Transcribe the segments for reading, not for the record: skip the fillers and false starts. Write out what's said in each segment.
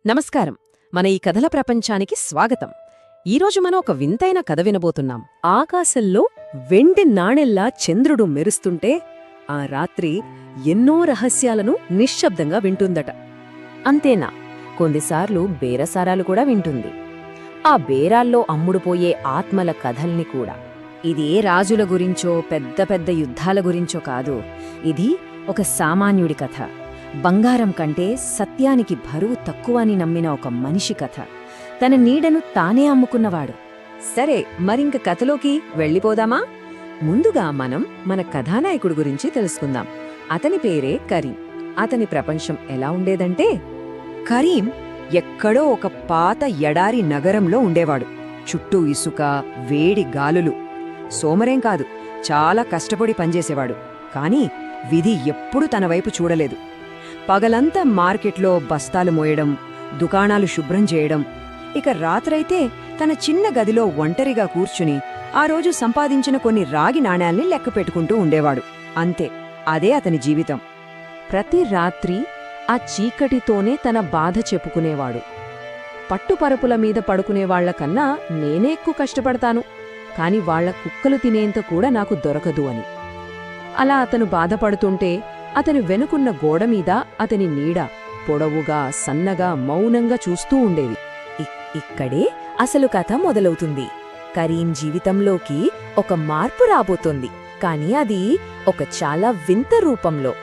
నమస్కారం. మన ఈ కథల ప్రపంచానికి స్వాగతం. ఈరోజు మనం ఒక వింతైన కథ వినబోతున్నాం. ఆకాశంలో వెండి నాణెల్లా చంద్రుడు మెరుస్తుంటే ఆ రాత్రి ఎన్నో రహస్యాలను నిశ్శబ్దంగా వింటుందట. అంతేనా, కొన్నిసార్లు బేరసారాలు కూడా వింటుంది. ఆ బేరాల్లో అమ్ముడుపోయే ఆత్మల కథల్ని కూడా. ఇది ఏ రాజుల గురించో పెద్ద పెద్ద యుద్ధాల గురించో కాదు. ఇది ఒక సామాన్యుడి కథ. బంగారం కంటే సత్యానికి బరువు తక్కువని నమ్మిన ఒక మనిషి కథ. తన నీడను తానే అమ్ముకున్నవాడు. సరే, మరింక కథలోకి వెళ్ళిపోదామా? ముందుగా మనం మన కథానాయకుడు గురించి తెలుసుకుందాం. అతని పేరే కరీం. అతని ప్రపంచం ఎలా ఉండేదంటే, కరీం ఎక్కడో ఒక పాత ఎడారి నగరంలో ఉండేవాడు. చుట్టూ ఇసుక, వేడి గాలులు. సోమరేం కాదు, చాలా కష్టపడి పనిచేసేవాడు. కాని విధి ఎప్పుడూ తన వైపు చూడలేదు. పగలంతా మార్కెట్లో బస్తాలు మోయడం, దుకాణాలు శుభ్రం చేయడం. ఇక రాత్రైతే తన చిన్న గదిలో ఒంటరిగా కూర్చుని ఆ రోజు సంపాదించిన కొన్ని రాగి నాణేల్ని లెక్క పెట్టుకుంటూ ఉండేవాడు. అంతే, అదే అతని జీవితం. ప్రతి రాత్రి ఆ చీకటితోనే తన బాధ చెప్పుకునేవాడు. పట్టుపరుపుల మీద పడుకునేవాళ్లకన్నా నేనే ఎక్కువ కష్టపడతాను, కాని వాళ్ల కుక్కలు తినేంత కూడా నాకు దొరకదు అని. అలా అతను బాధపడుతుంటే అతని వెనుకున్న గోడమీద అతని నీడ పొడవుగా, సన్నగా, మౌనంగా చూస్తూ ఉండేది. ఇక్కడే అసలు కథ మొదలవుతుంది. కరీం జీవితంలోకి ఒక మార్పు రాబోతోంది. కాని అది ఒక చాలా వింత రూపంలో.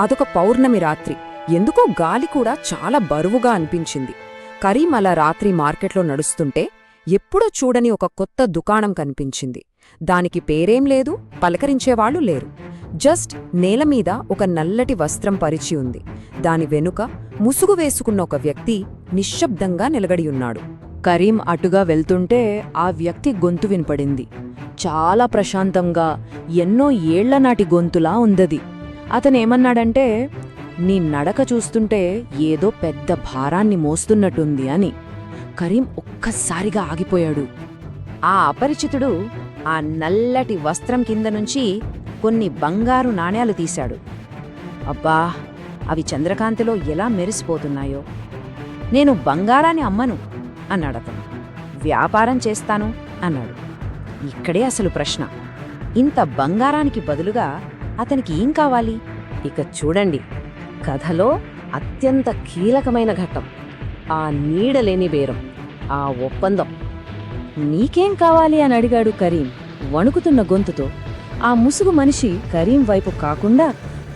అదొక పౌర్ణమి రాత్రి. ఎందుకో గాలి కూడా చాలా బరువుగా అనిపించింది. కరీం అలా రాత్రి మార్కెట్లో నడుస్తుంటే ఎప్పుడో చూడని ఒక కొత్త దుకాణం కనిపించింది. దానికి పేరేం లేదు, పలకరించేవాళ్లు లేరు. జస్ట్ నేలమీద ఒక నల్లటి వస్త్రం పరిచి ఉంది. దాని వెనుక ముసుగు వేసుకున్న ఒక వ్యక్తి నిశ్శబ్దంగా నిలబడియున్నాడు. కరీం అటుగా వెళ్తుంటే ఆ వ్యక్తి గొంతు వినపడింది. చాలా ప్రశాంతంగా, ఎన్నో ఏళ్లనాటి గొంతులా ఉందది. అతనేమన్నాడంటే, నీ నడక చూస్తుంటే ఏదో పెద్ద భారాన్ని మోస్తున్నట్టుంది అని. కరీం ఒక్కసారిగా ఆగిపోయాడు. ఆ అపరిచితుడు ఆ నల్లటి వస్త్రం కింద నుంచి కొన్ని బంగారు నాణేలు తీశాడు. అబ్బా, అవి చంద్రకాంతిలో ఎలా మెరిసిపోతున్నాయో! నేను బంగారాన్ని అమ్మను అన్నాడతను. వ్యాపారం చేస్తాను అన్నాడు. ఇక్కడే అసలు ప్రశ్న. ఇంత బంగారానికి బదులుగా అతనికి ఏం కావాలి? ఇక చూడండి, కథలో అత్యంత కీలకమైన ఘట్టం. ఆ నీడలేని బేరం, ఆ ఒప్పందం. నీకేం కావాలి అని అడిగాడు కరీం వణుకుతున్న గొంతుతో. ఆ ముసుగు మనిషి కరీం వైపు కాకుండా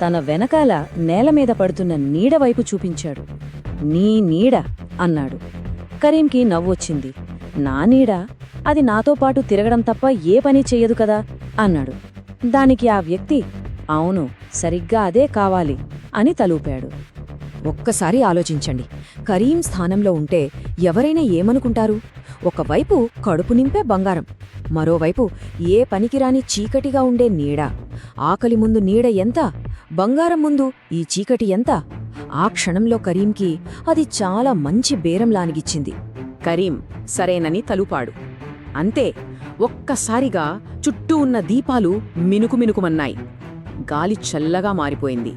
తన వెనకాల నేలమీద పడుతున్న నీడవైపు చూపించాడు. నీ నీడ అన్నాడు. కరీంకి నవ్వొచ్చింది. నా నీడ? అది నాతో పాటు తిరగడం తప్ప ఏ పని చెయ్యదు కదా అన్నాడు. దానికి ఆ వ్యక్తి, అవును, సరిగ్గా అదే కావాలి అని తలూపాడు. ఒక్కసారి ఆలోచించండి. కరీం స్థానంలో ఉంటే ఎవరైనా ఏమనుకుంటారు? ఒకవైపు కడుపు నింపే బంగారం, మరోవైపు ఏ పనికిరాని చీకటిగా ఉండే నీడ. ఆకలి ముందు నీడ ఎంత, బంగారం ముందు ఈ చీకటి ఎంత? ఆ క్షణంలో కరీంకి అది చాలా మంచి బేరంలానిగిచ్చింది. కరీం సరేనని తలుపాడు. అంతే, ఒక్కసారిగా చుట్టూ ఉన్న దీపాలు మినుకుమినుకుమన్నాయి. గాలి చల్లగా మారిపోయింది.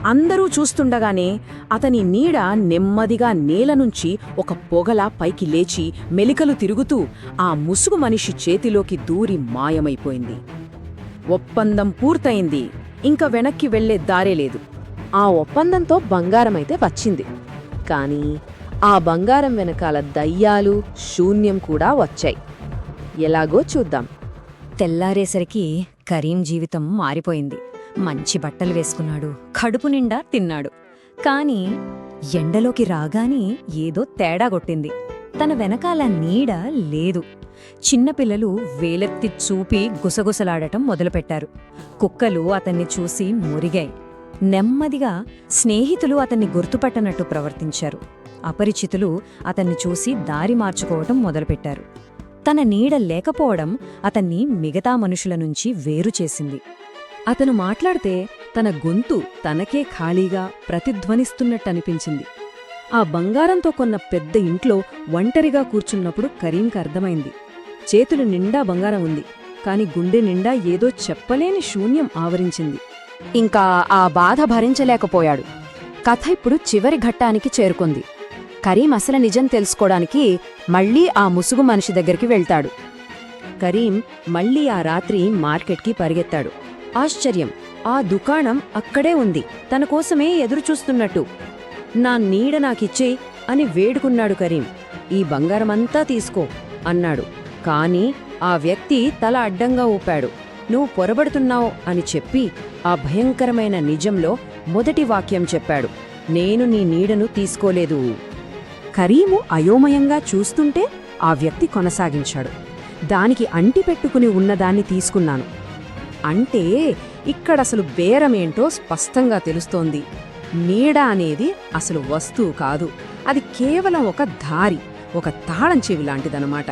అందరూ చూస్తుండగానే అతని నీడ నెమ్మదిగా నేలనుంచి ఒక పొగలా పైకి లేచి మెలికలు తిరుగుతూ ఆ ముసుగు మనిషి చేతిలోకి దూరి మాయమైపోయింది. ఒప్పందం పూర్తయింది. ఇంక వెనక్కి వెళ్లే దారేలేదు. ఆ ఒప్పందంతో బంగారమైతే వచ్చింది. కాని ఆ బంగారం వెనకాల దయ్యాలు, శూన్యం కూడా వచ్చాయి. ఎలాగో చూద్దాం. తెల్లారేసరికి కరీం జీవితం మారిపోయింది. మంచి బట్టలు వేసుకున్నాడు, కడుపు నిండా తిన్నాడు. కాని ఎండలోకి రాగానే ఏదో తేడా కొట్టింది. తన వెనకాల నీడ లేదు. చిన్నపిల్లలు వేలెత్తి చూపి గుసగుసలాడటం మొదలుపెట్టారు. కుక్కలు అతన్ని చూసి మురిగాయి. నెమ్మదిగా స్నేహితులు అతన్ని గుర్తుపట్టనట్టు ప్రవర్తించారు. అపరిచితులు అతన్ని చూసి దారి మార్చుకోవటం మొదలుపెట్టారు. తన నీడ లేకపోవడం అతన్ని మిగతా మనుషుల నుంచి వేరు చేసింది. అతను మాట్లాడితే తన గొంతు తనకే ఖాళీగా ప్రతిధ్వనిస్తున్నట్టనిపించింది. ఆ బంగారంతో కొన్న పెద్ద ఇంట్లో ఒంటరిగా కూర్చున్నప్పుడు కరీంకి అర్థమైంది. చేతులు నిండా బంగారం ఉంది, కాని గుండె నిండా ఏదో చెప్పలేని శూన్యం ఆవరించింది. ఇంకా ఆ బాధ భరించలేకపోయాడు. కథ ఇప్పుడు చివరి ఘట్టానికి చేరుకుంది. కరీం అసలు నిజం తెలుసుకోవడానికి మళ్ళీ ఆ ముసుగు మనిషి దగ్గరికి వెళ్తాడు. కరీం మళ్ళీ ఆ రాత్రి మార్కెట్కి పరిగెత్తాడు. ఆశ్చర్యం, ఆ దుకాణం అక్కడే ఉంది, తన కోసమే ఎదురుచూస్తున్నట్టు. నా నీడ నాకిచ్చేయ్ అని వేడుకున్నాడు కరీం. ఈ బంగారమంతా తీసుకో అన్నాడు. కాని ఆ వ్యక్తి తల అడ్డంగా ఊపాడు. నువ్వు పొరబడుతున్నావు అని చెప్పి ఆ భయంకరమైన నిజంలో మొదటి వాక్యం చెప్పాడు, నేను నీ నీడను తీసుకోలేదు. కరీము అయోమయంగా చూస్తుంటే ఆ వ్యక్తి కొనసాగించాడు, దానికి అంటిపెట్టుకుని ఉన్నదాన్ని తీసుకున్నాను. అంటే ఇక్కడసలు బేరమేంటో స్పష్టంగా తెలుస్తోంది. నీడ అనేది అసలు వస్తువు కాదు, అది కేవలం ఒక దారి, ఒక తాళం చెవి లాంటిదనమాట.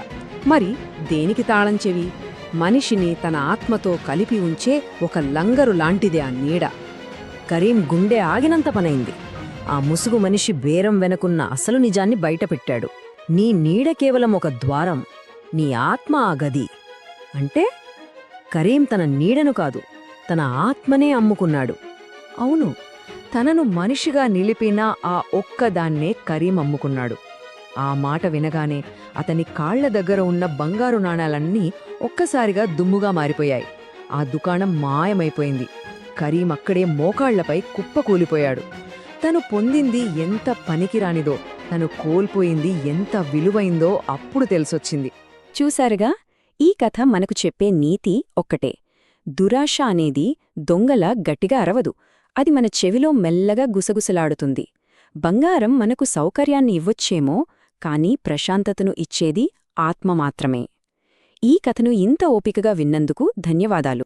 మరి దేనికి తాళం చెవి? మనిషిని తన ఆత్మతో కలిపి ఉంచే ఒక లంగరు లాంటిదే ఆ నీడ. కరీం గుండె ఆగినంత పనైంది. ఆ ముసుగు మనిషి బేరం వెనకున్న అసలు నిజాన్ని బయటపెట్టాడు. నీ నీడ కేవలం ఒక ద్వారం, నీ ఆత్మ ఆ గది. అంటే కరీం తన నీడను కాదు, తన ఆత్మనే అమ్ముకున్నాడు. అవును, తనను మనిషిగా నిలిపిన ఆ ఒక్కదాన్నే కరీం అమ్ముకున్నాడు. ఆ మాట వినగానే అతని కాళ్ల దగ్గర ఉన్న బంగారు నాణాలన్నీ ఒక్కసారిగా దుమ్ముగా మారిపోయాయి. ఆ దుకాణం మాయమైపోయింది. కరీం అక్కడే మోకాళ్లపై కుప్పకూలిపోయాడు. తను పొందింది ఎంత పనికిరానిదో, తను కోల్పోయింది ఎంత విలువైందో అప్పుడు తెలిసొచ్చింది. చూశారుగా, ఈ కథ మనకు చెప్పే నీతి ఒక్కటే. దురాశ అనేది దొంగల గట్టిగా అరవదు, అది మన చెవిలో మెల్లగా గుసగుసలాడుతుంది. బంగారం మనకు సౌకర్యాన్ని ఇవ్వొచ్చేమో, కానీ ప్రశాంతతను ఇచ్చేది ఆత్మ మాత్రమే. ఈ కథను ఇంత ఓపికగా విన్నందుకు ధన్యవాదాలు.